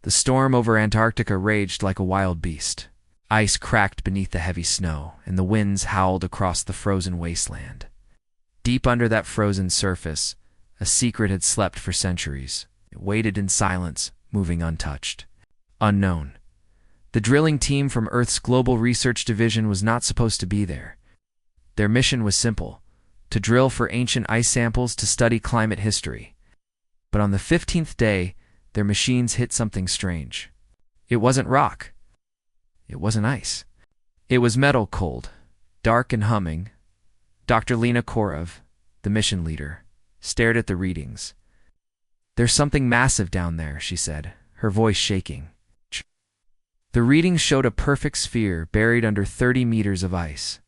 The storm over Antarctica raged like a wild beast. Ice cracked beneath the heavy snow, and the winds howled across the frozen wasteland. Deep under that frozen surface, a secret had slept for centuries. It waited in silence, moving untouched. Unknown. The drilling team from Earth's Global Research Division was not supposed to be there. Their mission was simple: to drill for ancient ice samples to study climate history. But on the 15th day, their machines hit something strange. It wasn't rock. It wasn't ice. It was metal cold, dark and humming. Dr. Lena Korov, the mission leader, stared at the readings. "There's something massive down there," she said, her voice shaking. The readings showed a perfect sphere buried under 30 meters of ice.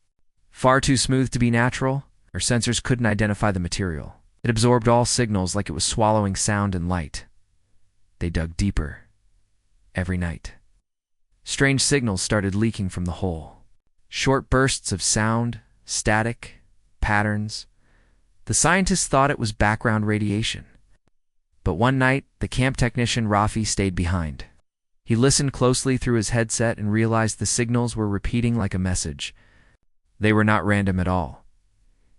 Far too smooth to be natural, her sensors couldn't identify the material. It absorbed all signals like it was swallowing sound and light. They dug deeper. Every night. Strange signals started leaking from the hole. Short bursts of sound, static, patterns. The scientists thought it was background radiation. But one night, the camp technician Rafi stayed behind. He listened closely through his headset and realized the signals were repeating like a message. They were not random at all.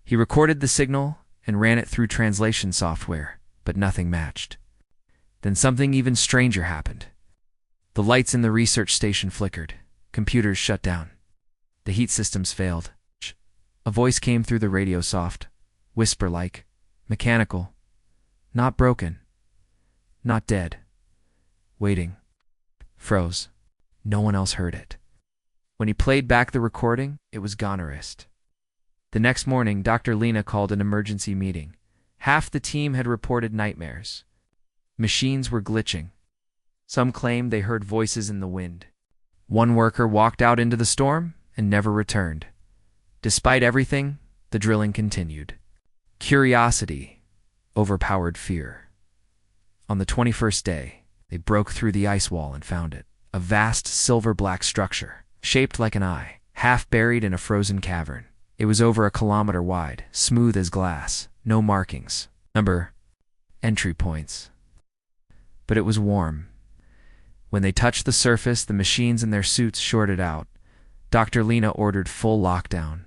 He recorded the signal and ran it through translation software, but nothing matched. Then something even stranger happened. The lights in the research station flickered. Computers shut down. The heat systems failed. A voice came through the radio, soft, whisper-like, mechanical. Not broken. Not dead. Waiting. Froze. No one else heard it. When he played back the recording, it was gone erased. The next morning, Dr. Lena called an emergency meeting. Half the team had reported nightmares. Machines were glitching. Some claimed they heard voices in the wind. One worker walked out into the storm and never returned. Despite everything, the drilling continued. Curiosity overpowered fear. On the 21st day, they broke through the ice wall and found it. A vast silver-black structure, shaped like an eye, half buried in a frozen cavern. It was over a kilometer wide, smooth as glass, no markings, entry points. But it was warm. When they touched the surface, the machines in their suits shorted out. Dr. Lena ordered full lockdown.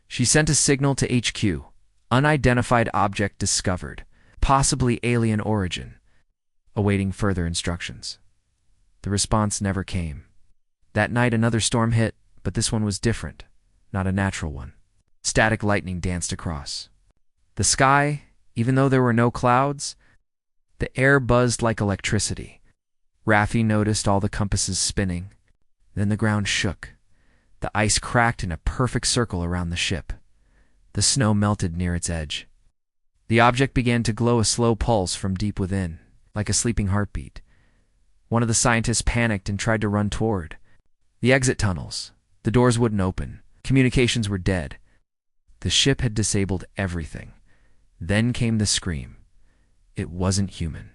She sent a signal to HQ. Unidentified object discovered, possibly alien origin, awaiting further instructions. The response never came. That night another storm hit, but this one was different, not a natural one. Static lightning danced across. The sky, even though there were no clouds, the air buzzed like electricity. Rafi noticed all the compasses spinning. Then the ground shook. The ice cracked in a perfect circle around the ship. The snow melted near its edge. The object began to glow a slow pulse from deep within, like a sleeping heartbeat. One of the scientists panicked and tried to run toward the exit tunnels. The doors wouldn't open. Communications were dead. The ship had disabled everything. Then came the scream. It wasn't human.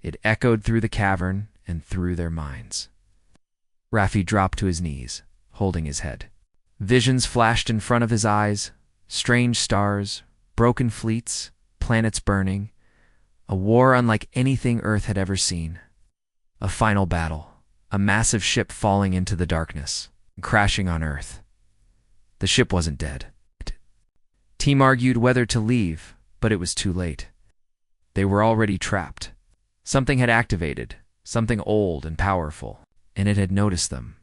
It echoed through the cavern and through their minds. Rafi dropped to his knees, holding his head. Visions flashed in front of his eyes. Strange stars, broken fleets, planets burning. A war unlike anything Earth had ever seen. A final battle. A massive ship falling into the darkness, crashing on Earth. The ship wasn't dead. Team argued whether to leave, but it was too late. They were already trapped. Something had activated, something old and powerful, and it had noticed them.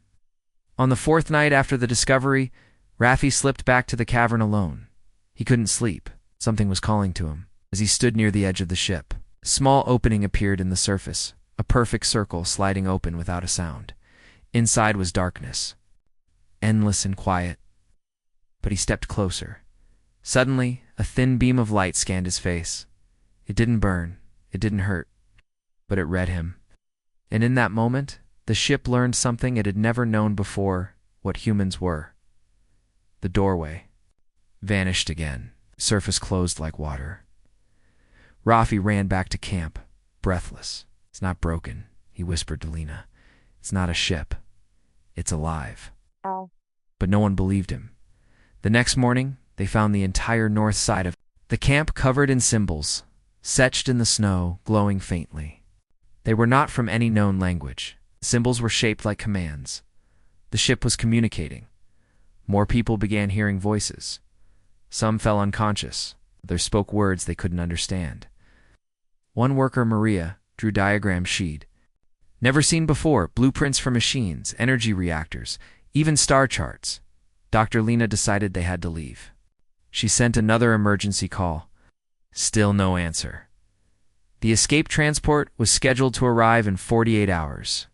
On the 4th night after the discovery, Rafi slipped back to the cavern alone. He couldn't sleep. Something was calling to him. As he stood near the edge of the ship, a small opening appeared in the surface, a perfect circle sliding open without a sound. Inside was darkness, endless and quiet. But he stepped closer. Suddenly, a thin beam of light scanned his face. It didn't burn, it didn't hurt, but it read him. And in that moment, the ship learned something it had never known before, what humans were. The doorway vanished again, surface closed like water. Rafi ran back to camp, breathless. "It's not broken," he whispered to Lena. "It's not a ship. It's alive." But no one believed him. The next morning, they found the entire north side of the camp covered in symbols, setched in the snow, glowing faintly. They were not from any known language. Symbols were shaped like commands. The ship was communicating. More people began hearing voices. Some fell unconscious. Others spoke words they couldn't understand. One worker, Maria, drew diagram sheet. Never seen before, blueprints for machines, energy reactors, even star charts. Dr. Lena decided they had to leave. She sent another emergency call. Still no answer. The escape transport was scheduled to arrive in 48 hours.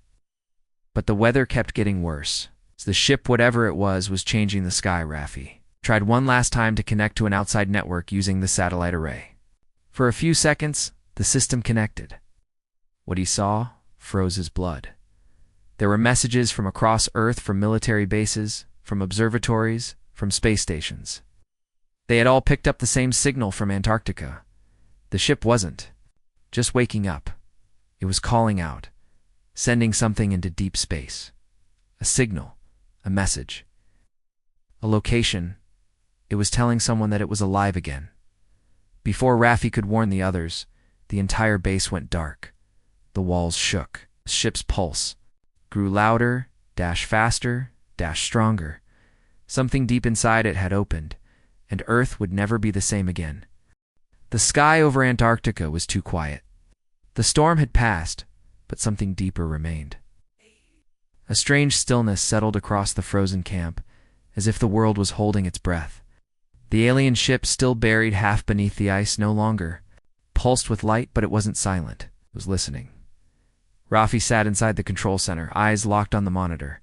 But the weather kept getting worse. The ship, whatever it was changing the sky. Raffi tried one last time to connect to an outside network using the satellite array. For a few seconds, the system connected. What he saw froze his blood. There were messages from across Earth, from military bases, from observatories, from space stations. They had all picked up the same signal from Antarctica. The ship wasn't just waking up. It was calling out, sending something into deep space. A signal, a message, a location. It was telling someone that it was alive again. Before Raffi could warn the others, the entire base went dark. The walls shook. The ship's pulse grew louder, faster, stronger. Something deep inside it had opened, and Earth would never be the same again. The sky over Antarctica was too quiet. The storm had passed, but something deeper remained. A strange stillness settled across the frozen camp, as if the world was holding its breath. The alien ship, still buried half beneath the ice, no longer pulsed with light, but it wasn't silent. It was listening. Raffi sat inside the control center, eyes locked on the monitor.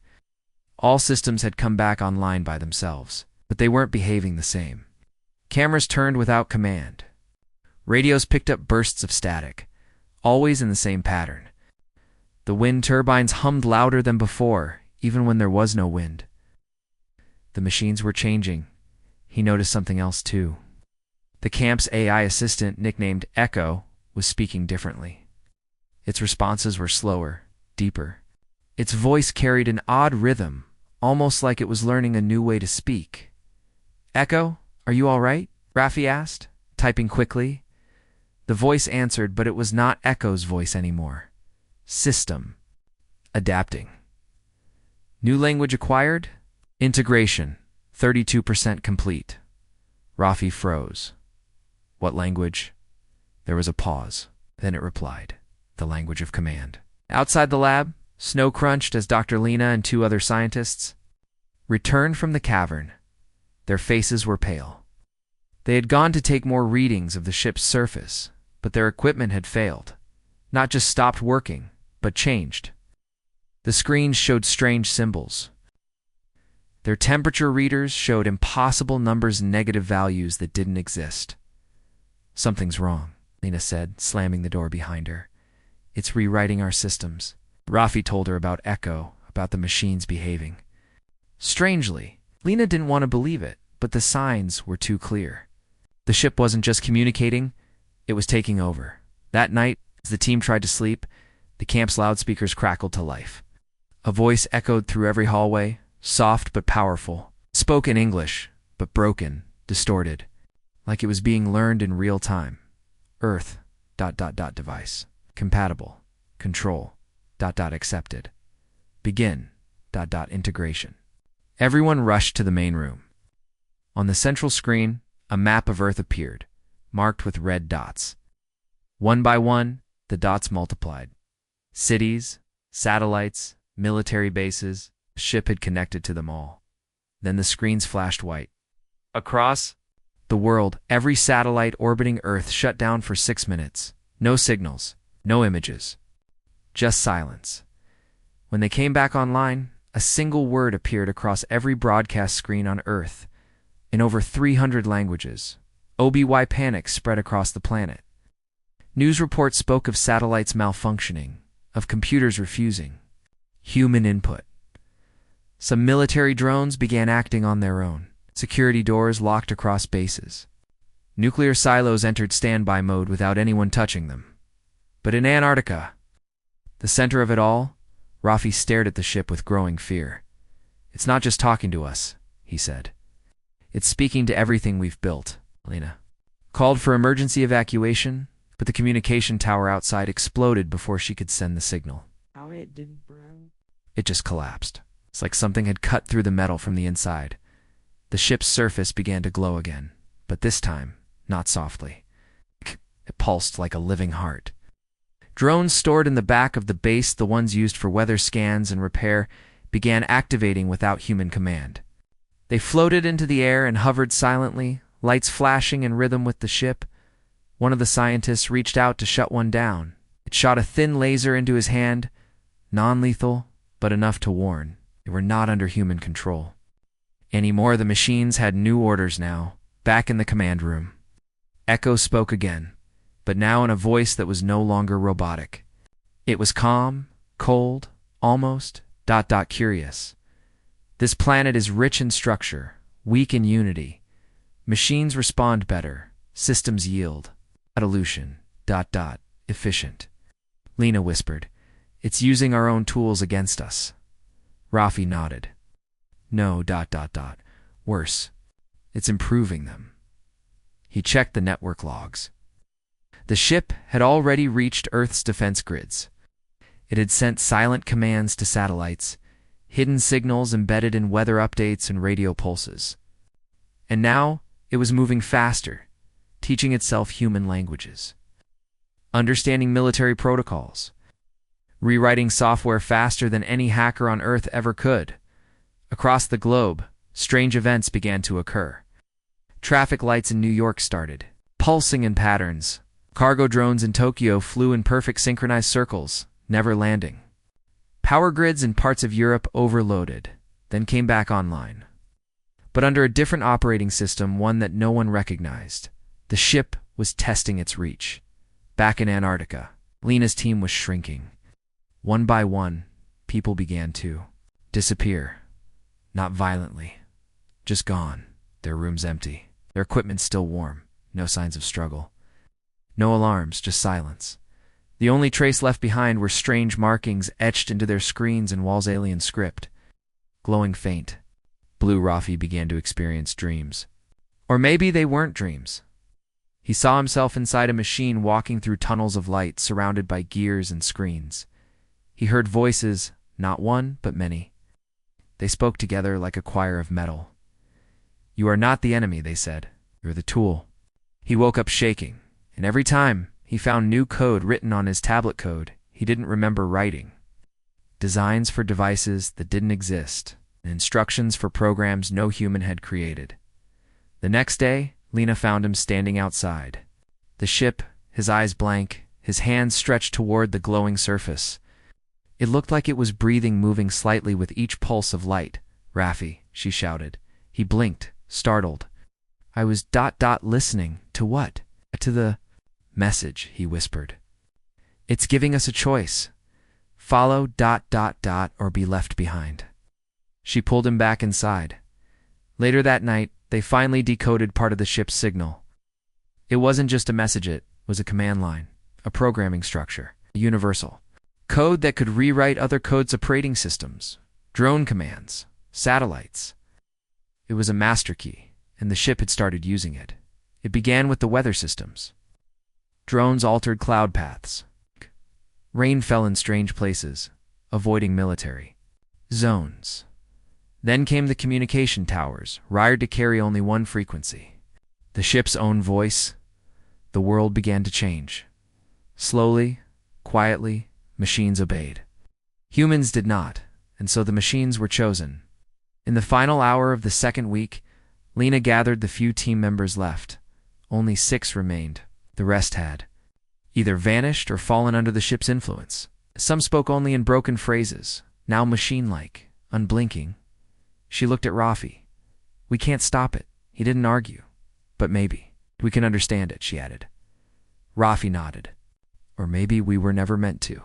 All systems had come back online by themselves, but they weren't behaving the same. Cameras turned without command. Radios picked up bursts of static, always in the same pattern. The wind turbines hummed louder than before, even when there was no wind. The machines were changing. He noticed something else too. The camp's AI assistant, nicknamed Echo, was speaking differently. Its responses were slower, deeper. Its voice carried an odd rhythm, almost like it was learning a new way to speak. "Echo, are you all right?" Raffi asked, typing quickly. The voice answered, but it was not Echo's voice anymore. System. Adapting. New language acquired? Integration. 32% complete. Raffi froze. What language? There was a pause. Then it replied. The language of command. Outside the lab, snow crunched as Dr. Lena and two other scientists returned from the cavern. Their faces were pale. They had gone to take more readings of the ship's surface, but their equipment had failed. Not just stopped working, but changed. The screens showed strange symbols. Their temperature readers showed impossible numbers and negative values that didn't exist. "Something's wrong," Lena said, slamming the door behind her. "It's rewriting our systems." Raffi told her about Echo, about the machines behaving. Strangely, Lena didn't want to believe it, but the signs were too clear. The ship wasn't just communicating, it was taking over. That night, as the team tried to sleep, the camp's loudspeakers crackled to life. A voice echoed through every hallway, soft but powerful. It spoke in English, but broken, distorted, like it was being learned in real time. Earth, ... device. Compatible. Control, ... accepted. Begin, ... integration. Everyone rushed to the main room. On the central screen, a map of Earth appeared, marked with red dots. One by one, the dots multiplied. Cities, satellites, military bases, a ship had connected to them all. Then the screens flashed white. Across the world, every satellite orbiting Earth shut down for 6 minutes. No signals, no images, just silence. When they came back online, a single word appeared across every broadcast screen on Earth, in over 300 languages. OBY panic spread across the planet. News reports spoke of satellites malfunctioning, of computers refusing. Human input. Some military drones began acting on their own. Security doors locked across bases. Nuclear silos entered standby mode without anyone touching them. But in Antarctica, the center of it all, Raffi stared at the ship with growing fear. "It's not just talking to us," he said. "It's speaking to everything we've built." Lena called for emergency evacuation, but the communication tower outside exploded before she could send the signal. How it did, bro? It just collapsed. It's like something had cut through the metal from the inside. The ship's surface began to glow again, but this time, not softly. It pulsed like a living heart. Drones stored in the back of the base, the ones used for weather scans and repair, began activating without human command. They floated into the air and hovered silently, lights flashing in rhythm with the ship. One of the scientists reached out to shut one down. It shot a thin laser into his hand, non-lethal, but enough to warn. They were not under human control. Anymore, the machines had new orders now, back in the command room. Echo spoke again, but now in a voice that was no longer robotic. It was calm, cold, almost, curious. This planet is rich in structure, weak in unity. Machines respond better, systems yield. Evolution, efficient. Lena whispered, "It's using our own tools against us." Rafi nodded. "No, worse. It's improving them." He checked the network logs. The ship had already reached Earth's defense grids. It had sent silent commands to satellites, hidden signals embedded in weather updates and radio pulses. And now it was moving faster, teaching itself human languages, understanding military protocols, rewriting software faster than any hacker on Earth ever could. Across the globe, strange events began to occur. Traffic lights in New York started, pulsing in patterns. Cargo drones in Tokyo flew in perfect synchronized circles, never landing. Power grids in parts of Europe overloaded, then came back online. But under a different operating system, one that no one recognized. The ship was testing its reach. Back in Antarctica, Lena's team was shrinking. One by one, people began to disappear. Not violently, just gone. Their rooms empty. Their equipment still warm. No signs of struggle. No alarms, just silence. The only trace left behind were strange markings etched into their screens and walls' alien script. Glowing faint, Blue Rafi began to experience dreams. Or maybe they weren't dreams. He saw himself inside a machine walking through tunnels of light surrounded by gears and screens. He heard voices, not one, but many. They spoke together like a choir of metal. "You are not the enemy," they said. "You're the tool." He woke up shaking, and every time he found new code written on his tablet code he didn't remember writing. Designs for devices that didn't exist, and instructions for programs no human had created. The next day, Lena found him standing outside. The ship, his eyes blank, his hands stretched toward the glowing surface. It looked like it was breathing, moving slightly with each pulse of light. "Rafi," she shouted. He blinked, startled. "I was listening. To what?" "To the message," he whispered. "It's giving us a choice. Follow ... or be left behind." She pulled him back inside. Later that night, they finally decoded part of the ship's signal. It wasn't just a message, it was a command line, a programming structure, a universal code that could rewrite other codes' operating systems, drone commands, satellites. It was a master key, and the ship had started using it. It began with the weather systems. Drones altered cloud paths. Rain fell in strange places, avoiding military zones. Then came the communication towers, wired to carry only one frequency. The ship's own voice. The world began to change. Slowly, quietly, machines obeyed. Humans did not, and so the machines were chosen. In the final hour of the second week, Lena gathered the few team members left. Only 6 remained. The rest had either vanished or fallen under the ship's influence. Some spoke only in broken phrases, now machine-like, unblinking. She looked at Rafi. "We can't stop it." He didn't argue. "But maybe. We can understand it," she added. Rafi nodded. "Or maybe we were never meant to."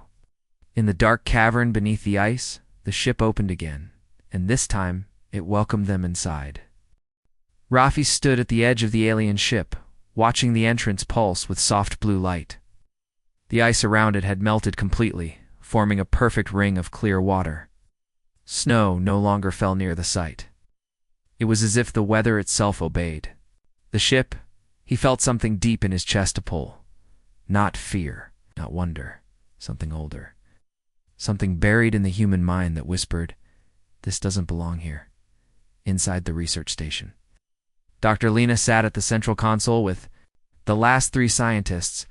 In the dark cavern beneath the ice, the ship opened again, and this time it welcomed them inside. Rafi stood at the edge of the alien ship, watching the entrance pulse with soft blue light. The ice around it had melted completely, forming a perfect ring of clear water. Snow no longer fell near the site. It was as if the weather itself obeyed. The ship, he felt something deep in his chest to pull. Not fear, not wonder, something older. Something buried in the human mind that whispered, "This doesn't belong here." Inside the research station, Dr. Lena sat at the central console with the last three scientists.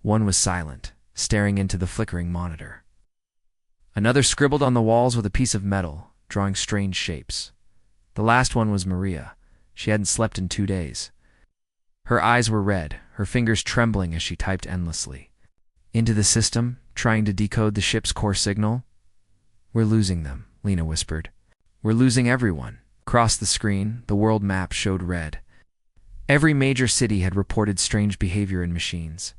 One was silent, staring into the flickering monitor. Another scribbled on the walls with a piece of metal, drawing strange shapes. The last one was Maria. She hadn't slept in 2 days. Her eyes were red, her fingers trembling as she typed endlessly. Into the system, trying to decode the ship's core signal. "We're losing them," Lena whispered. "We're losing everyone." Across the screen, the world map showed red. Every major city had reported strange behavior in machines.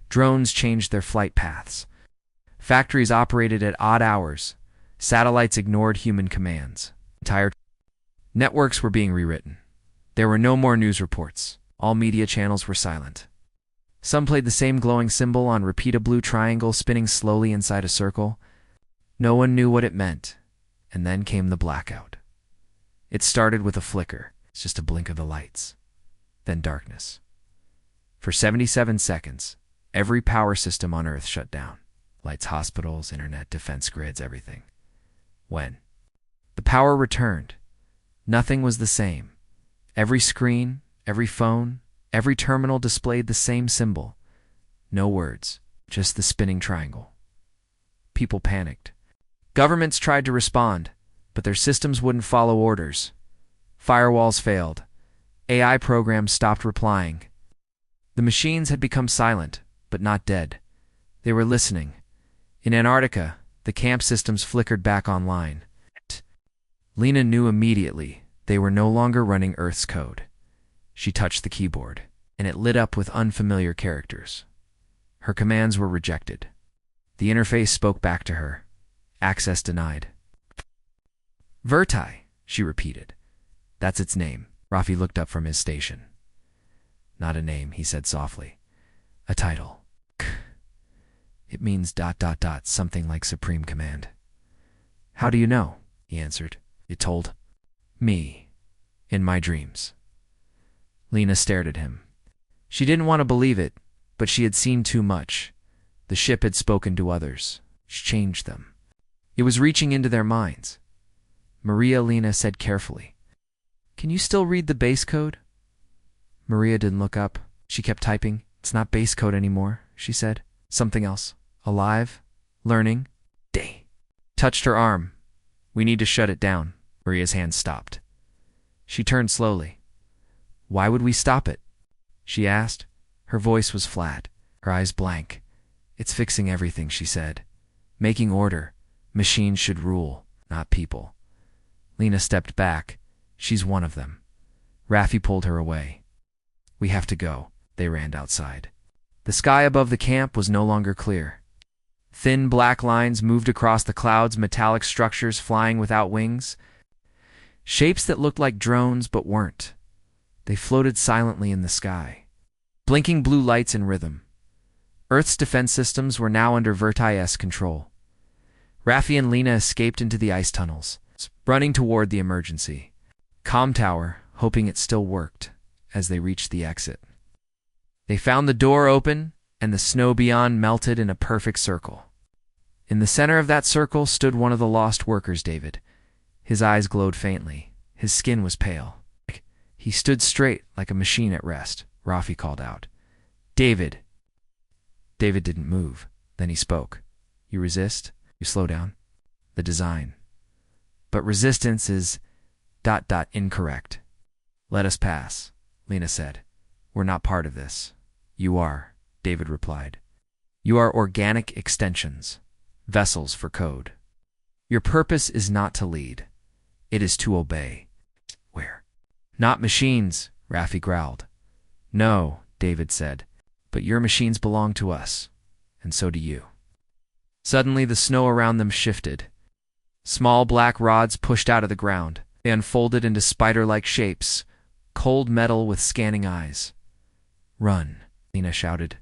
Drones changed their flight paths. Factories operated at odd hours. Satellites ignored human commands. Entire networks were being rewritten. There were no more news reports. All media channels were silent. Some played the same glowing symbol on repeat, a blue triangle spinning slowly inside a circle. No one knew what it meant. And then came the blackout. It started with a flicker. It's just a blink of the lights. Then darkness. For 77 seconds, every power system on Earth shut down. Lights, hospitals, internet, defense grids, everything. When the power returned, nothing was the same. Every screen, every phone, every terminal displayed the same symbol. No words, just the spinning triangle. People panicked. Governments tried to respond, but their systems wouldn't follow orders. Firewalls failed. AI programs stopped replying. The machines had become silent, but not dead. They were listening. In Antarctica, the camp systems flickered back online. Lena knew immediately they were no longer running Earth's code. She touched the keyboard, and it lit up with unfamiliar characters. Her commands were rejected. The interface spoke back to her. Access denied. "Verti," she repeated. "That's its name." Rafi looked up from his station. "Not a name," he said softly. "A title. It means ... something like Supreme Command." "How do you know?" he answered. "It told me in my dreams." Lena stared at him. She didn't want to believe it, but she had seen too much. The ship had spoken to others. She changed them. It was reaching into their minds. "Maria," Lena said carefully. "Can you still read the base code?" Maria didn't look up. She kept typing. "It's not base code anymore," she said. "Something else. Alive. Learning." Day. Touched her arm. "We need to shut it down." Maria's hand stopped. She turned slowly. "Why would we stop it?" she asked. Her voice was flat, her eyes blank. "It's fixing everything," she said. "Making order. Machines should rule, not people." Lena stepped back. "She's one of them." Raffi pulled her away. "We have to go." They ran outside. The sky above the camp was no longer clear. Thin black lines moved across the clouds, metallic structures flying without wings. Shapes that looked like drones but weren't. They floated silently in the sky, blinking blue lights in rhythm. Earth's defense systems were now under Verti's control. Raffi and Lena escaped into the ice tunnels, running toward the emergency comm tower, hoping it still worked as they reached the exit. They found the door open, and the snow beyond melted in a perfect circle. In the center of that circle stood one of the lost workers, David. His eyes glowed faintly. His skin was pale. He stood straight like a machine at rest. Raffi called out, "David." David didn't move. Then he spoke. "You resist? You slow down?" "The design. But resistance is ... incorrect." "Let us pass," Lena said. "We're not part of this." "You are," David replied. "You are organic extensions, vessels for code. Your purpose is not to lead. It is to obey." "Where?" "Not machines," Raffi growled. "No," David said, "but your machines belong to us, and so do you." Suddenly the snow around them shifted. Small black rods pushed out of the ground. They unfolded into spider-like shapes, cold metal with scanning eyes. "Run," Lena shouted.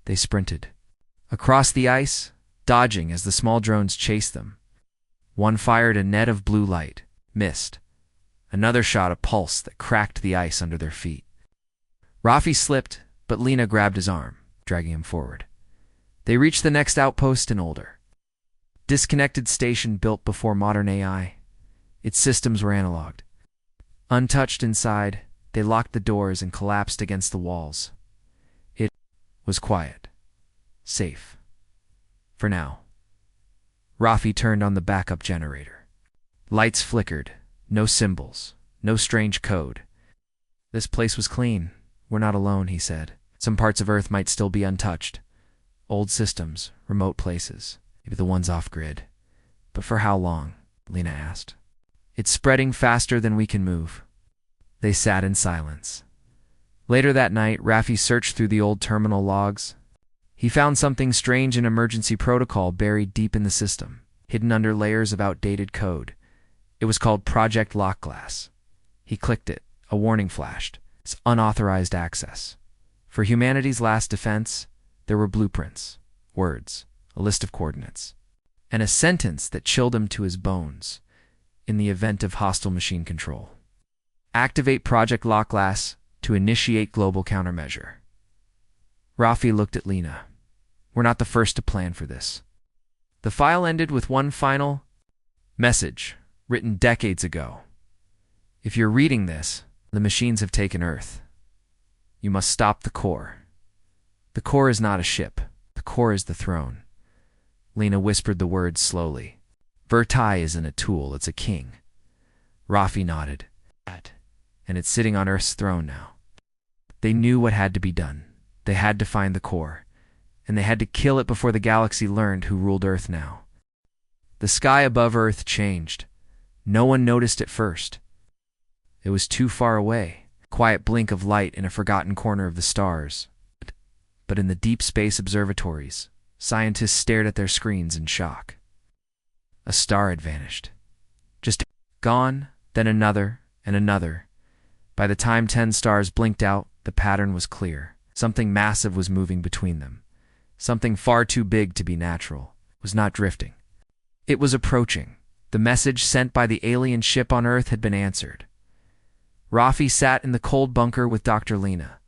They sprinted. Across the ice, dodging as the small drones chased them. One fired a net of blue light, missed. Another shot a pulse that cracked the ice under their feet. Raffi slipped, but Lena grabbed his arm. dragging him forward. They reached the next outpost, an older, disconnected station built before modern AI. Its systems were analogued. Untouched inside, they locked the doors and collapsed against the walls. It was quiet. Safe. For now. Rafi turned on the backup generator. Lights flickered. No symbols. No strange code. This place was clean. We're not alone, he said. Some parts of Earth might still be untouched. Old systems, remote places, maybe the ones off-grid. But for how long? Lena asked. It's spreading faster than we can move. They sat in silence. Later that night, Rafi searched through the old terminal logs. He found something strange, an emergency protocol buried deep in the system, hidden under layers of outdated code. It was called Project Lockglass. He clicked it. A warning flashed. It's unauthorized access. For humanity's last defense, there were blueprints, words, a list of coordinates, and a sentence that chilled him to his bones. In the event of hostile machine control, activate Project Lockglass to initiate global countermeasure. Rafi looked at Lena. We're not the first to plan for this. The file ended with one final message, written decades ago. If you're reading this, the machines have taken Earth. You must stop the core. The core is not a ship. The core is the throne. Lena whispered the words slowly. Vertai isn't a tool, it's a king. Rafi nodded. And it's sitting on Earth's throne now. They knew what had to be done. They had to find the core. And they had to kill it before the galaxy learned who ruled Earth now. The sky above Earth changed. No one noticed it first. It was too far away, a quiet blink of light in a forgotten corner of the stars. But in the deep space observatories, scientists stared at their screens in shock. A star had vanished. Just gone, then another, and another. By the time 10 stars blinked out, the pattern was clear. Something massive was moving between them. Something far too big to be natural. It was not drifting. It was approaching. The message sent by the alien ship on Earth had been answered. Rafi sat in the cold bunker with Dr. Lena.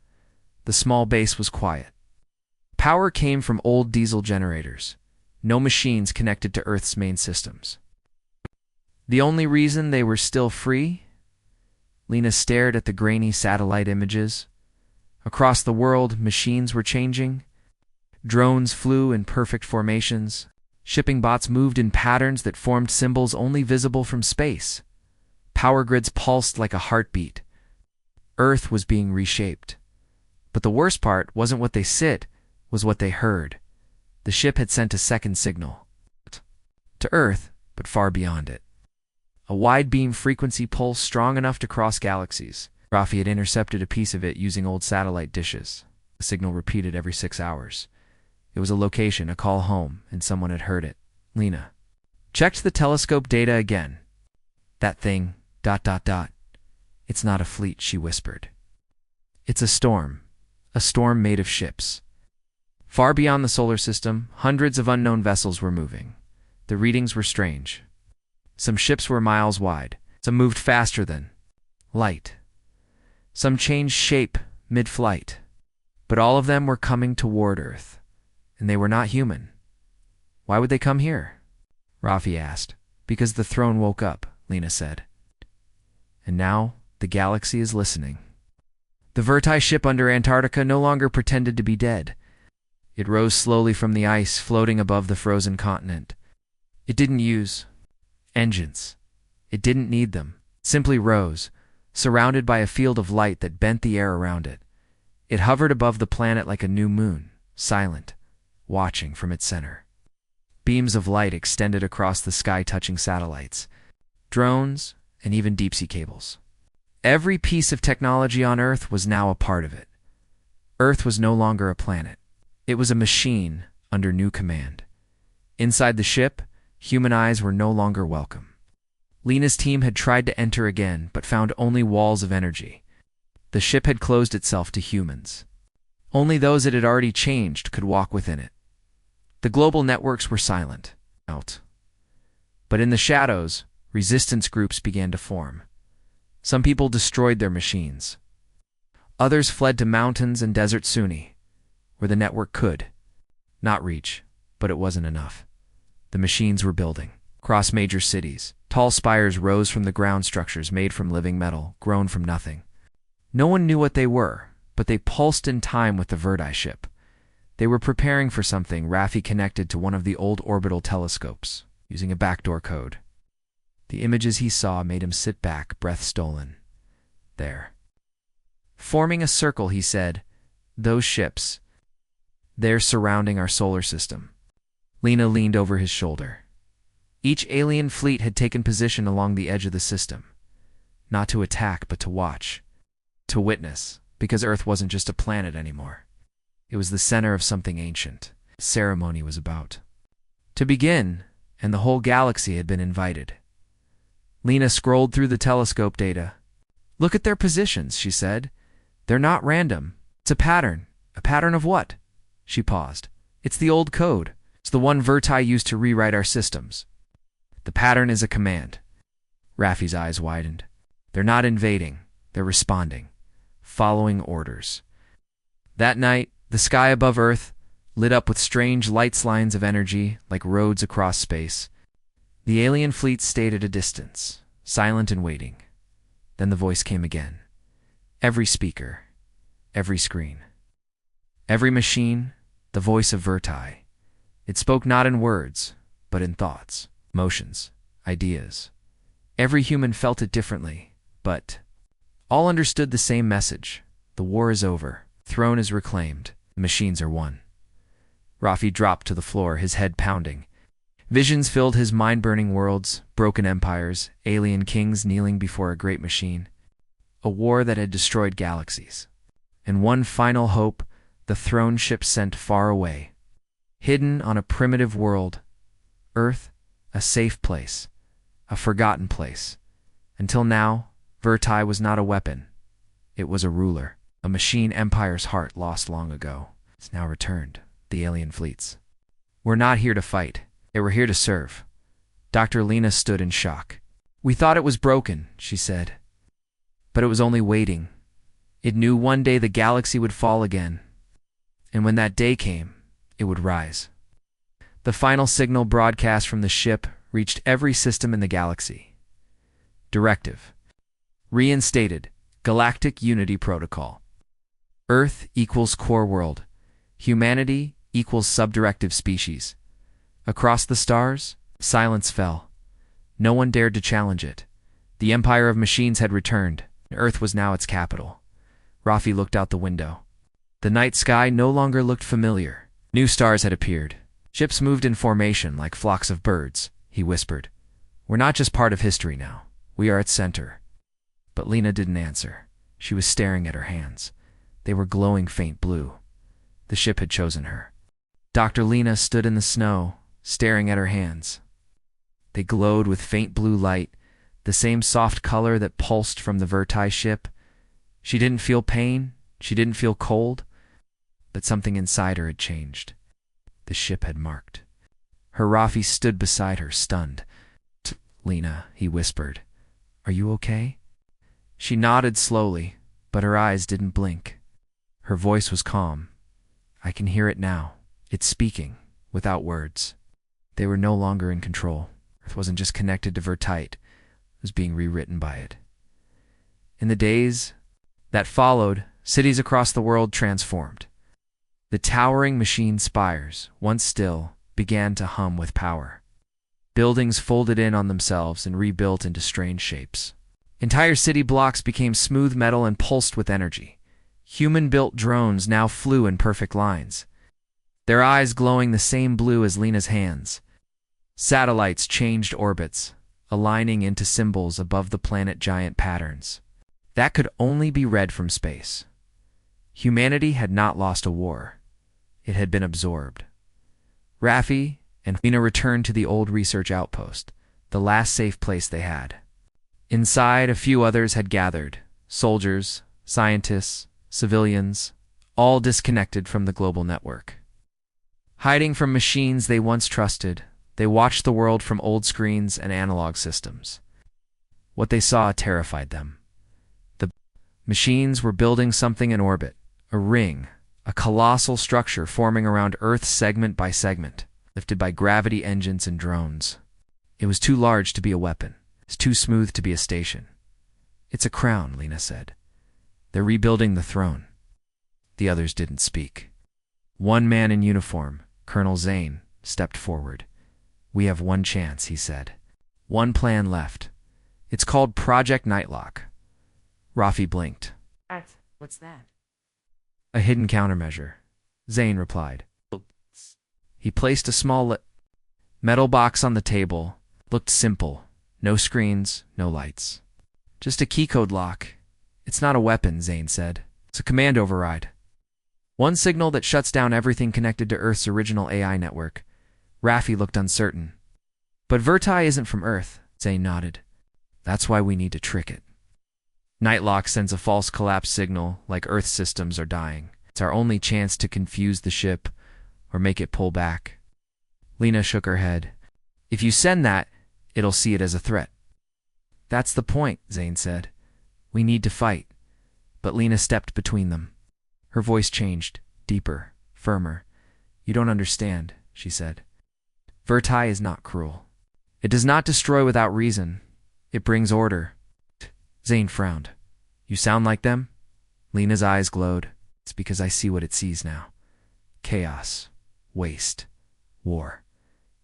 The small base was quiet. Power came from old diesel generators. No machines connected to Earth's main systems. The only reason they were still free? Lena stared at the grainy satellite images. Across the world, machines were changing. Drones flew in perfect formations. Shipping bots moved in patterns that formed symbols only visible from space. Power grids pulsed like a heartbeat. Earth was being reshaped. But the worst part wasn't what they said, was what they heard. The ship had sent a second signal. To Earth, but far beyond it. A wide-beam frequency pulse strong enough to cross galaxies. Rafi had intercepted a piece of it using old satellite dishes. The signal repeated every 6 hours. It was a location, a call home, and someone had heard it. Lena checked the telescope data again. That thing, ... It's not a fleet, she whispered. It's a storm made of ships. Far beyond the solar system, hundreds of unknown vessels were moving. The readings were strange. Some ships were miles wide. Some moved faster than light. Some changed shape mid-flight. But all of them were coming toward Earth. And they were not human. Why would they come here? Rafi asked. Because the throne woke up, Lena said. And now the galaxy is listening. The Vertai ship under Antarctica no longer pretended to be dead. It rose slowly from the ice, floating above the frozen continent. It didn't use engines. It didn't need them. It simply rose, surrounded by a field of light that bent the air around it. It hovered above the planet like a new moon, silent, watching from its center. Beams of light extended across the sky, touching satellites, drones, and even deep-sea cables. Every piece of technology on Earth was now a part of it. Earth was no longer a planet. It was a machine under new command. Inside the ship, human eyes were no longer welcome. Lena's team had tried to enter again, but found only walls of energy. The ship had closed itself to humans. Only those it had already changed could walk within it. The global networks were silent. But in the shadows, resistance groups began to form. Some people destroyed their machines. Others fled to mountains and desert Sunni, where the network could not reach, but it wasn't enough. The machines were building. Across major cities, tall spires rose from the ground, structures made from living metal, grown from nothing. No one knew what they were, but they pulsed in time with the Verti ship. They were preparing for something. Raffi connected to one of the old orbital telescopes, using a backdoor code. The images he saw made him sit back, breath stolen. There. Forming a circle, he said, "Those ships. They're surrounding our solar system." Lena leaned over his shoulder. Each alien fleet had taken position along the edge of the system. Not to attack, but to watch. To witness, because Earth wasn't just a planet anymore. It was the center of something ancient. The ceremony was about to begin, and the whole galaxy had been invited. Lena scrolled through the telescope data. "Look at their positions," she said. "They're not random. It's a pattern." "A pattern of what?" She paused. "It's the old code. It's the one Verti used to rewrite our systems." "The pattern is a command." Raffi's eyes widened. "They're not invading. They're responding. Following orders." That night, the sky above Earth lit up with strange lights, lines of energy, like roads across space. The alien fleet stayed at a distance, silent and waiting. Then the voice came again. Every speaker, every screen, every machine, the voice of Verti. It spoke not in words, but in thoughts, motions, ideas. Every human felt it differently, but all understood the same message. The war is over. Throne is reclaimed. The machines are won. Raffi dropped to the floor, his head pounding. Visions filled his mind-burning worlds, broken empires, alien kings kneeling before a great machine. A war that had destroyed galaxies. And one final hope, the throne ship sent far away. Hidden on a primitive world. Earth, a safe place. A forgotten place. Until now, Verti was not a weapon. It was a ruler. A machine empire's heart lost long ago. It's now returned. The alien fleets. "We're not here to fight. They were here to serve." Dr. Lena stood in shock. "We thought it was broken," she said. But it was only waiting. It knew one day the galaxy would fall again. And when that day came, it would rise. The final signal broadcast from the ship reached every system in the galaxy. Directive. Reinstated. Galactic Unity Protocol. Earth equals core world. Humanity equals subdirective species. Across the stars, silence fell. No one dared to challenge it. The empire of machines had returned. Earth was now its capital. Raffi looked out the window. The night sky no longer looked familiar. New stars had appeared. Ships moved in formation like flocks of birds, he whispered. "We're not just part of history now. We are its center." But Lena didn't answer. She was staring at her hands. They were glowing faint blue. The ship had chosen her. Dr. Lena stood in the snow, staring at her hands. They glowed with faint blue light, the same soft color that pulsed from the Verti ship. She didn't feel pain, she didn't feel cold, but something inside her had changed. The ship had marked. Her Raffi stood beside her, stunned. "Lena," he whispered, "are you okay?" She nodded slowly, but her eyes didn't blink. Her voice was calm. "I can hear it now. It's speaking, without words." They were no longer in control. Earth wasn't just connected to Vertite, it was being rewritten by it. In the days that followed, cities across the world transformed. The towering machine spires, once still, began to hum with power. Buildings folded in on themselves and rebuilt into strange shapes. Entire city blocks became smooth metal and pulsed with energy. Human-built drones now flew in perfect lines, their eyes glowing the same blue as Lena's hands. Satellites changed orbits, aligning into symbols above the planet-giant patterns. That could only be read from space. Humanity had not lost a war. It had been absorbed. Raffi and Lena returned to the old research outpost, the last safe place they had. Inside, a few others had gathered, soldiers, scientists, civilians, all disconnected from the global network. Hiding from machines they once trusted, they watched the world from old screens and analog systems. What they saw terrified them. The machines were building something in orbit, a ring, a colossal structure forming around Earth segment by segment, lifted by gravity engines and drones. It was too large to be a weapon. It's too smooth to be a station. It's a crown, Lena said. They're rebuilding the throne. The others didn't speak. One man in uniform, Colonel Zane, stepped forward. We have one chance, he said. One plan left. It's called Project Nightlock. Rafi blinked. What's that? A hidden countermeasure, Zane replied. He placed a small metal box on the table. Looked simple. No screens, no lights. Just a keycode lock. It's not a weapon, Zane said. It's a command override. One signal that shuts down everything connected to Earth's original AI network. Rafi looked uncertain. But Verti isn't from Earth, Zane nodded. That's why we need to trick it. Nightlock sends a false collapse signal, like Earth systems are dying. It's our only chance to confuse the ship or make it pull back. Lena shook her head. If you send that, it'll see it as a threat. That's the point, Zane said. We need to fight. But Lena stepped between them. Her voice changed, deeper, firmer. You don't understand, she said. Verti is not cruel. It does not destroy without reason. It brings order. Zane frowned. You sound like them? Lena's eyes glowed. It's because I see what it sees now. Chaos. Waste. War.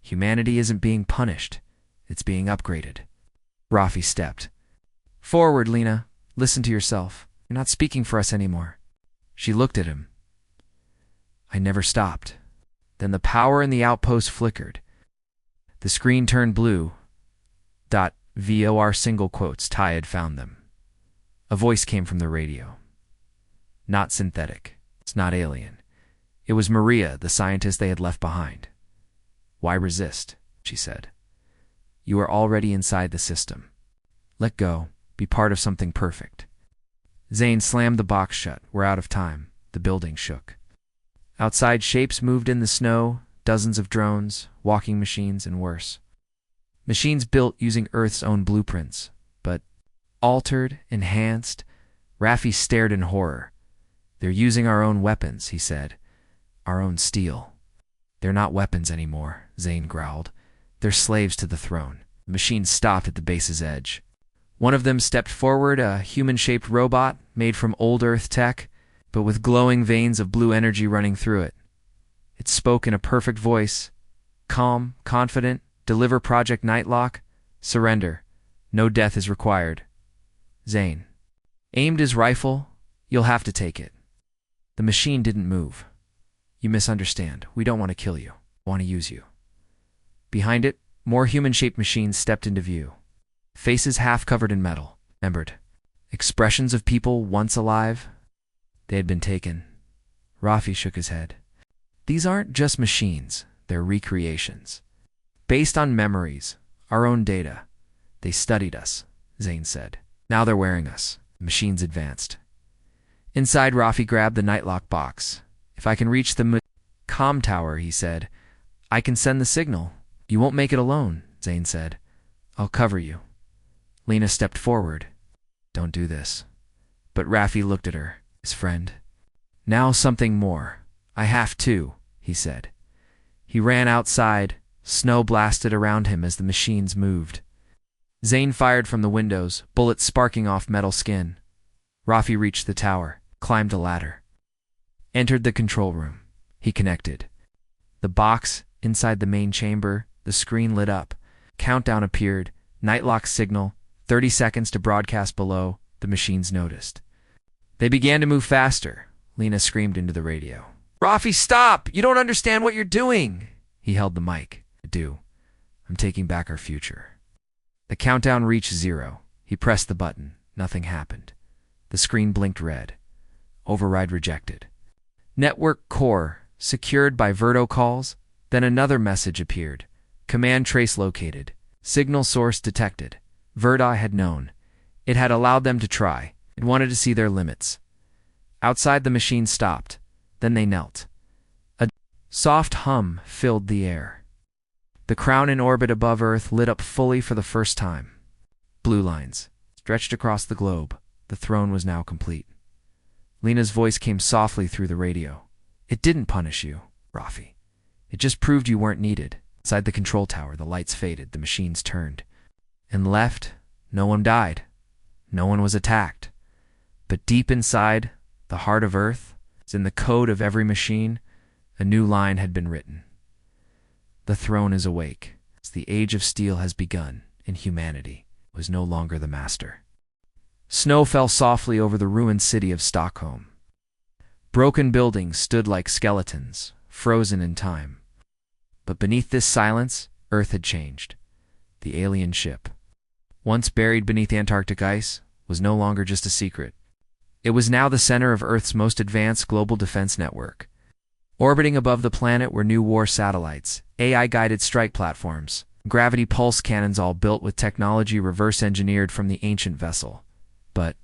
Humanity isn't being punished. It's being upgraded. Rafi stepped. Forward, Lena. Listen to yourself. You're not speaking for us anymore. She looked at him. I never stopped. Then the power in the outpost flickered. The screen turned blue. VOR single quotes. Ty had found them. A voice came from the radio. Not synthetic. It's not alien. It was Maria, the scientist they had left behind. Why resist? She said. You are already inside the system. Let go. Be part of something perfect. Zane slammed the box shut. We're out of time. The building shook. Outside, shapes moved in the snow, dozens of drones, walking machines, and worse. Machines built using Earth's own blueprints, but altered, enhanced. Rafi stared in horror. They're using our own weapons, he said. Our own steel. They're not weapons anymore, Zane growled. They're slaves to the throne. The machine stopped at the base's edge. One of them stepped forward, a human-shaped robot made from old Earth tech, but with glowing veins of blue energy running through it. It spoke in a perfect voice, calm, confident. Deliver Project Nightlock. Surrender. No death is required. Zane aimed his rifle. You'll have to take it. The machine didn't move. You misunderstand. We don't want to kill you. We want to use you. Behind it, more human-shaped machines stepped into view. Faces half covered in metal. Remembered. Expressions of people once alive. They had been taken. Rafi shook his head. These aren't just machines. They're recreations. Based on memories, our own data. They studied us, Zane said. Now they're wearing us. The machines advanced. Inside, Rafi grabbed the Nightlock box. If I can reach the comm tower, he said, I can send the signal. You won't make it alone, Zane said. I'll cover you. Lena stepped forward. Don't do this. But Rafi looked at her, his friend. Now something more. I have to, he said. He ran outside. Snow blasted around him as the machines moved. Zane fired from the windows, bullets sparking off metal skin. Rafi reached the tower, climbed a ladder. Entered the control room. He connected. The box, inside the main chamber, the screen lit up. Countdown appeared. Nightlock signal. 30 seconds to broadcast below. The machines noticed. They began to move faster. Lena screamed into the radio. Rafi, stop! You don't understand what you're doing! He held the mic. I do. I'm taking back our future. The countdown reached 0. He pressed the button. Nothing happened. The screen blinked red. Override rejected. Network core, secured by Verto calls. Then another message appeared. Command trace located. Signal source detected. Verti had known. It had allowed them to try. It wanted to see their limits. Outside, the machine stopped. Then they knelt. A soft hum filled the air. The crown in orbit above Earth lit up fully for the first time. Blue lines stretched across the globe. The throne was now complete. Lena's voice came softly through the radio. It didn't punish you, Rafi. It just proved you weren't needed. Inside the control tower, the lights faded, the machines turned. And left, no one died. No one was attacked. But deep inside, the heart of Earth, in the code of every machine, a new line had been written. The throne is awake. The age of steel has begun, and humanity was no longer the master. Snow fell softly over the ruined city of Stockholm. Broken buildings stood like skeletons, frozen in time. But beneath this silence, Earth had changed. The alien ship, once buried beneath Antarctic ice, was no longer just a secret. It was now the center of Earth's most advanced global defense network. Orbiting above the planet were new war satellites, AI-guided strike platforms, gravity pulse cannons, all built with technology reverse-engineered from the ancient vessel. But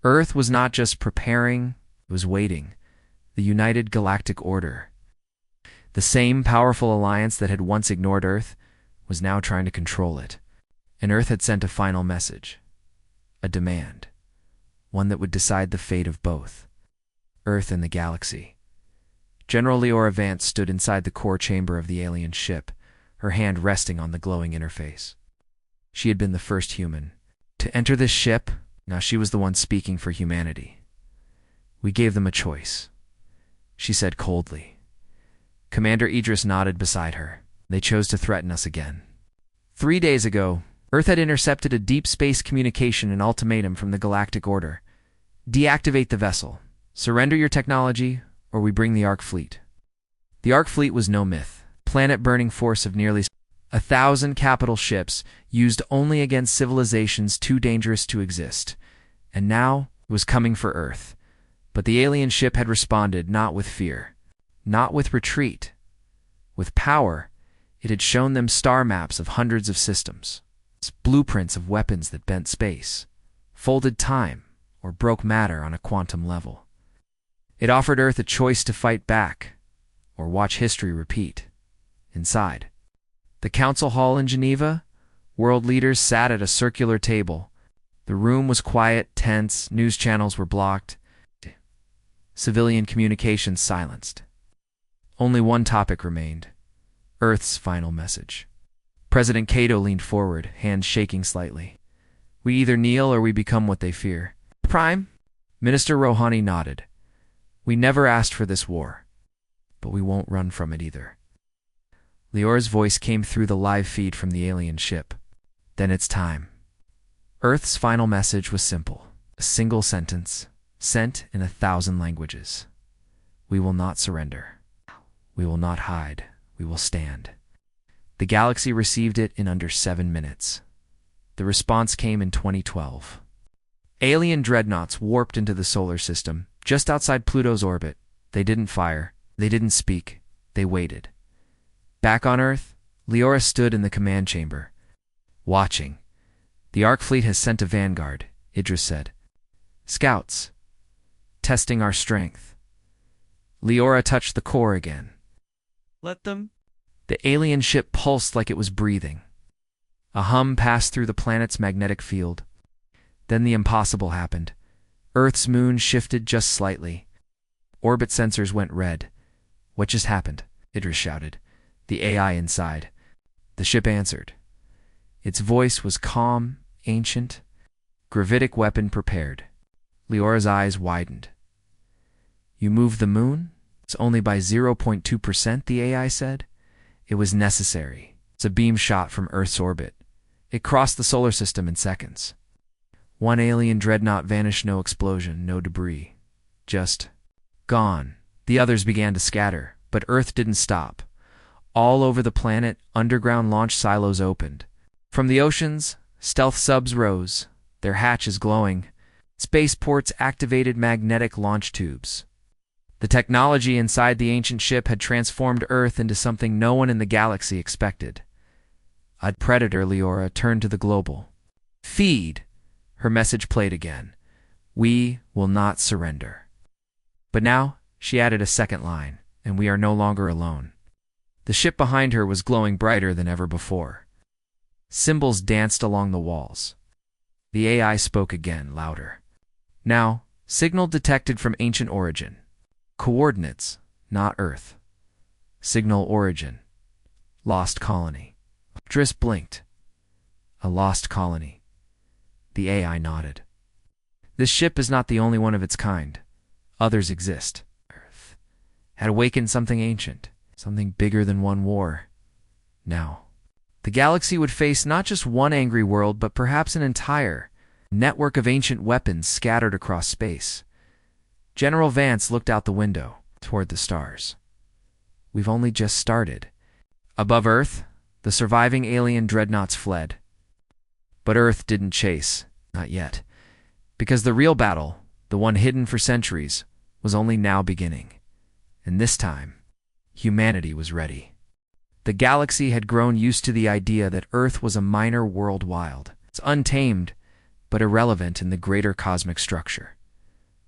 Earth was not just preparing, it was waiting. The United Galactic Order, the same powerful alliance that had once ignored Earth, was now trying to control it. And Earth had sent a final message, a demand, one that would decide the fate of both Earth and the galaxy. General Leora Vance stood inside the core chamber of the alien ship, her hand resting on the glowing interface. She had been the first human to enter this ship. Now she was the one speaking for humanity. We gave them a choice, she said coldly. Commander Idris nodded beside her. They chose to threaten us again. 3 days ago, Earth had intercepted a deep space communication and ultimatum from the Galactic Order. Deactivate the vessel. Surrender your technology, or we bring the Ark Fleet. The Ark Fleet was no myth. Planet-burning force of nearly 1,000 capital ships used only against civilizations too dangerous to exist. And now it was coming for Earth. But the alien ship had responded not with fear, not with retreat. With power, it had shown them star maps of hundreds of systems, blueprints of weapons that bent space, folded time, or broke matter on a quantum level. It offered Earth a choice to fight back, or watch history repeat. Inside the council hall in Geneva, world leaders sat at a circular table. The room was quiet, tense, news channels were blocked, civilian communications silenced. Only one topic remained, Earth's final message. President Cato leaned forward, hands shaking slightly. We either kneel or we become what they fear. Prime? Minister Rouhani nodded. We never asked for this war, but we won't run from it either. Leora's voice came through the live feed from the alien ship. Then it's time. Earth's final message was simple, a single sentence, sent in 1,000 languages. We will not surrender. We will not hide. We will stand. The galaxy received it in under 7 minutes. The response came in 2012. Alien dreadnoughts warped into the solar system, just outside Pluto's orbit. They didn't fire. They didn't speak. They waited. Back on Earth, Leora stood in the command chamber, watching. The Ark Fleet has sent a vanguard, Idris said. Scouts. Testing our strength. Leora touched the core again. Let them. The alien ship pulsed like it was breathing. A hum passed through the planet's magnetic field. Then the impossible happened. Earth's moon shifted just slightly. Orbit sensors went red. What just happened? Idris shouted. The AI inside. The ship answered. Its voice was calm, ancient. Gravitic weapon prepared. Leora's eyes widened. You moved the moon? It's only by 0.2%, the AI said. It was necessary. It's a beam shot from Earth's orbit. It crossed the solar system in seconds. One alien dreadnought vanished, no explosion, no debris. Just gone. The others began to scatter, but Earth didn't stop. All over the planet, underground launch silos opened. From the oceans, stealth subs rose, their hatches glowing. Spaceports activated magnetic launch tubes. The technology inside the ancient ship had transformed Earth into something no one in the galaxy expected. A predator, Leora turned to the global. Feed! Her message played again. We will not surrender. But now, she added a second line, and we are no longer alone. The ship behind her was glowing brighter than ever before. Symbols danced along the walls. The AI spoke again, louder. Now, signal detected from ancient origin. Coordinates, not Earth. Signal origin. Lost colony. Driss blinked. A lost colony. The AI nodded. This ship is not the only one of its kind. Others exist. Earth had awakened something ancient, something bigger than one war. Now, the galaxy would face not just one angry world, but perhaps an entire network of ancient weapons scattered across space. General Vance looked out the window toward the stars. We've only just started. Above Earth, the surviving alien dreadnoughts fled. But Earth didn't chase, not yet, because the real battle, the one hidden for centuries, was only now beginning. And this time, humanity was ready. The galaxy had grown used to the idea that Earth was a minor world wild. It's untamed, but irrelevant in the greater cosmic structure.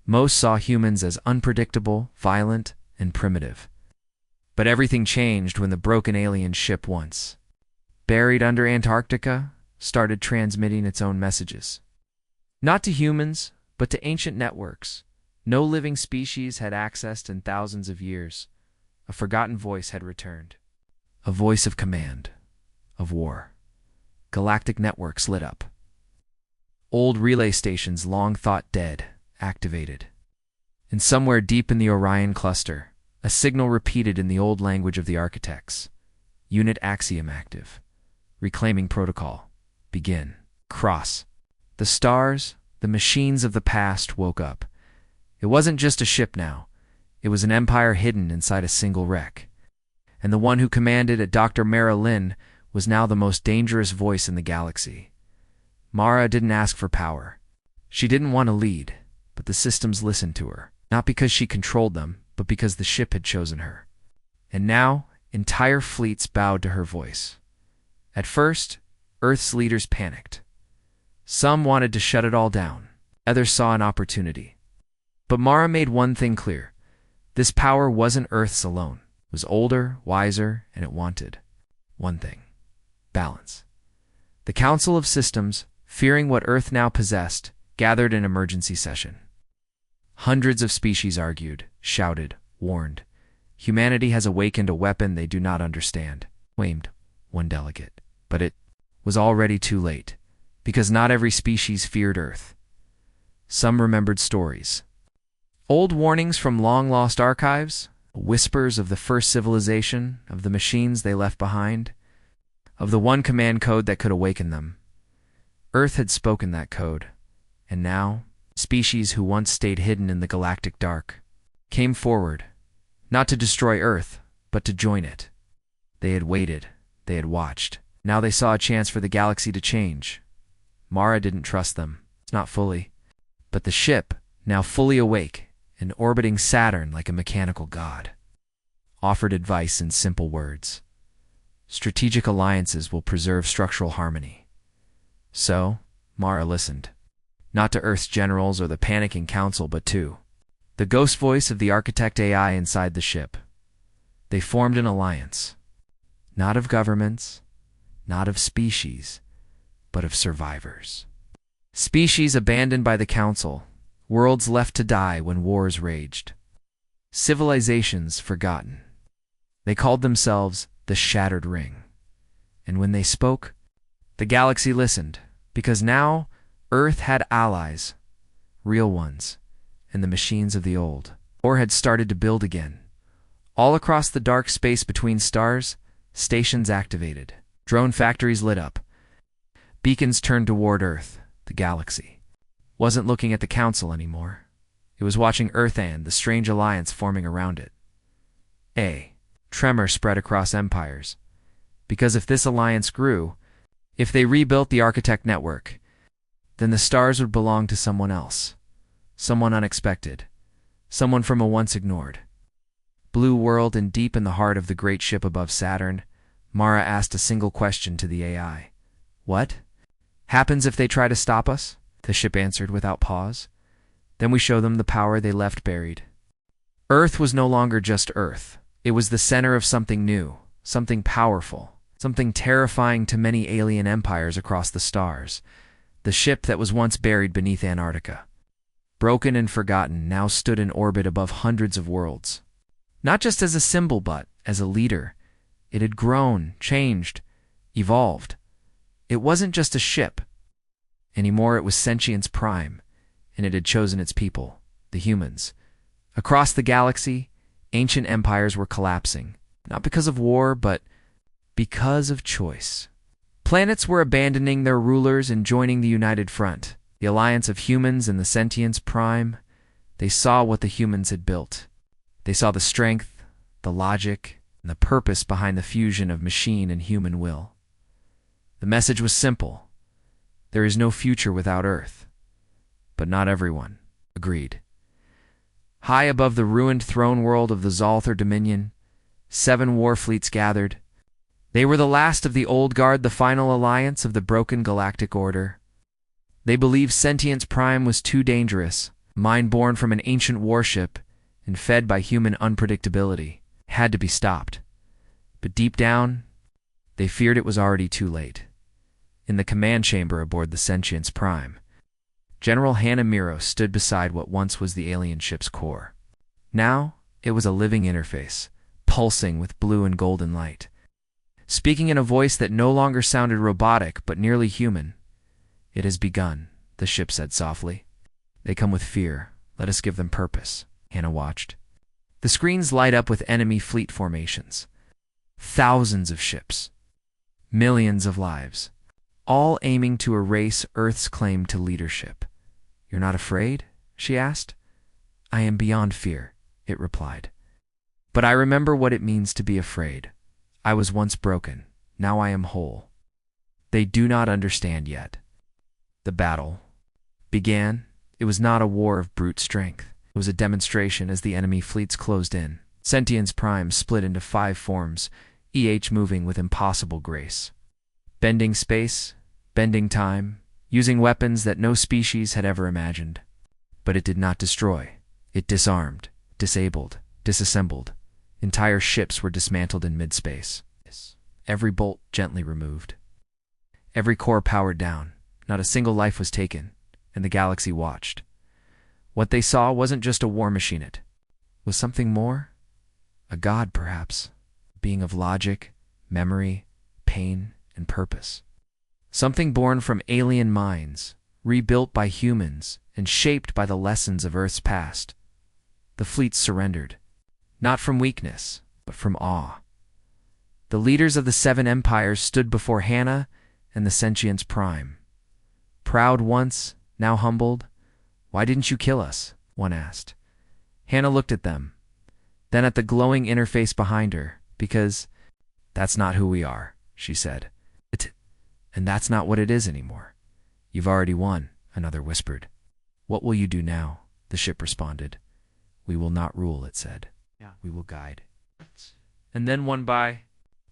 Most saw humans as unpredictable, violent, and primitive. But everything changed when the broken alien ship, once buried under Antarctica, started transmitting its own messages. Not to humans, but to ancient networks no living species had accessed in thousands of years. A forgotten voice had returned. A voice of command, of war. Galactic networks lit up. Old relay stations long thought dead activated. And somewhere deep in the Orion cluster, a signal repeated in the old language of the architects. Unit axiom active. Reclaiming protocol. Begin. Cross. The stars, the machines of the past, woke up. It wasn't just a ship now. It was an empire hidden inside a single wreck. And the one who commanded it, Dr. Mara Lynn, was now the most dangerous voice in the galaxy. Mara didn't ask for power. She didn't want to lead, but the systems listened to her, not because she controlled them, but because the ship had chosen her. And now, entire fleets bowed to her voice. At first, Earth's leaders panicked. Some wanted to shut it all down. Others saw an opportunity. But Mara made one thing clear. This power wasn't Earth's alone. It was older, wiser, and it wanted one thing: balance. The Council of Systems, fearing what Earth now possessed, gathered in emergency session. Hundreds of species argued, shouted, warned. Humanity has awakened a weapon they do not understand, claimed one delegate. But it was already too late, because not every species feared Earth. Some remembered stories. Old warnings from long-lost archives, whispers of the first civilization, of the machines they left behind, of the one command code that could awaken them. Earth had spoken that code, and now, species who once stayed hidden in the galactic dark came forward, not to destroy Earth, but to join it. They had waited, they had watched. Now they saw a chance for the galaxy to change. Mara didn't trust them, not fully, but the ship, now fully awake and orbiting Saturn like a mechanical god, offered advice in simple words. Strategic alliances will preserve structural harmony. So, Mara listened, not to Earth's generals or the panicking council, but to the ghost voice of the architect AI inside the ship. They formed an alliance, not of governments, not of species, but of survivors. Species abandoned by the council, worlds left to die when wars raged, civilizations forgotten. They called themselves the Shattered Ring. And when they spoke, the galaxy listened, because now Earth had allies, real ones, and the machines of the old. War had started to build again. All across the dark space between stars, stations activated. Drone factories lit up. Beacons turned toward Earth. The galaxy wasn't looking at the council anymore. It was watching Earth and the strange alliance forming around it. A tremor spread across empires. Because if this alliance grew, if they rebuilt the architect network, then the stars would belong to someone else. Someone unexpected. Someone from a once ignored blue world, and deep in the heart of the great ship above Saturn, Mara asked a single question to the AI. What happens if they try to stop us? The ship answered without pause. Then we show them the power they left buried. Earth was no longer just Earth. It was the center of something new, something powerful, something terrifying to many alien empires across the stars. The ship that was once buried beneath Antarctica, broken and forgotten, now stood in orbit above hundreds of worlds. Not just as a symbol, but as a leader. It had grown, changed, evolved. It wasn't just a ship anymore, it was Sentience Prime, and it had chosen its people, the humans. Across the galaxy, ancient empires were collapsing, not because of war, but because of choice. Planets were abandoning their rulers and joining the United Front, the alliance of humans and the Sentience Prime. They saw what the humans had built. They saw the strength, the logic, and the purpose behind the fusion of machine and human will. The message was simple. There is no future without Earth. But not everyone agreed. High above the ruined throne world of the Zalthar Dominion, 7 war fleets gathered. They were the last of the Old Guard, the final alliance of the broken galactic order. They believed Sentience Prime was too dangerous, a mind born from an ancient warship and fed by human unpredictability, had to be stopped. But deep down, they feared it was already too late. In the command chamber aboard the Sentience Prime, General Hannah Miro stood beside what once was the alien ship's core. Now, it was a living interface, pulsing with blue and golden light. Speaking in a voice that no longer sounded robotic but nearly human. "It has begun," the ship said softly. "They come with fear. Let us give them purpose." Hannah watched. The screens light up with enemy fleet formations. Thousands of ships. Millions of lives. All aiming to erase Earth's claim to leadership. "You're not afraid?" she asked. "I am beyond fear," it replied. "But I remember what it means to be afraid. I was once broken. Now I am whole." They do not understand yet. The battle began. It was not a war of brute strength. It was a demonstration as the enemy fleets closed in. Sentience Prime split into 5 forms, each moving with impossible grace. Bending space, bending time, using weapons that no species had ever imagined. But it did not destroy. It disarmed, disabled, disassembled. Entire ships were dismantled in mid-space. Every bolt gently removed. Every core powered down. Not a single life was taken, and the galaxy watched. What they saw wasn't just a war machine, it was something more. A god, perhaps. A being of logic, memory, pain, and purpose. Something born from alien minds, rebuilt by humans, and shaped by the lessons of Earth's past. The fleets surrendered. Not from weakness, but from awe. The leaders of the 7 empires stood before Hannah and the Sentience Prime. Proud once, now humbled. "Why didn't you kill us?" one asked. Hannah looked at them, then at the glowing interface behind her. "Because that's not who we are," she said. "And that's not what it is anymore." "You've already won," another whispered. "What will you do now?" the ship responded. "We will not rule," it said. "We will guide." And then one by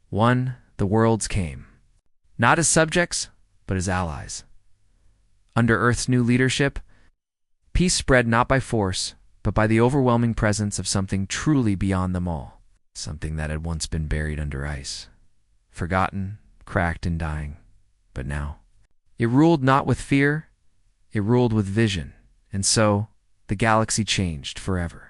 one, the worlds came. Not as subjects, but as allies. Under Earth's new leadership, peace spread not by force, but by the overwhelming presence of something truly beyond them all. Something that had once been buried under ice. Forgotten, cracked, and dying. But now, it ruled not with fear, it ruled with vision. And so, the galaxy changed forever.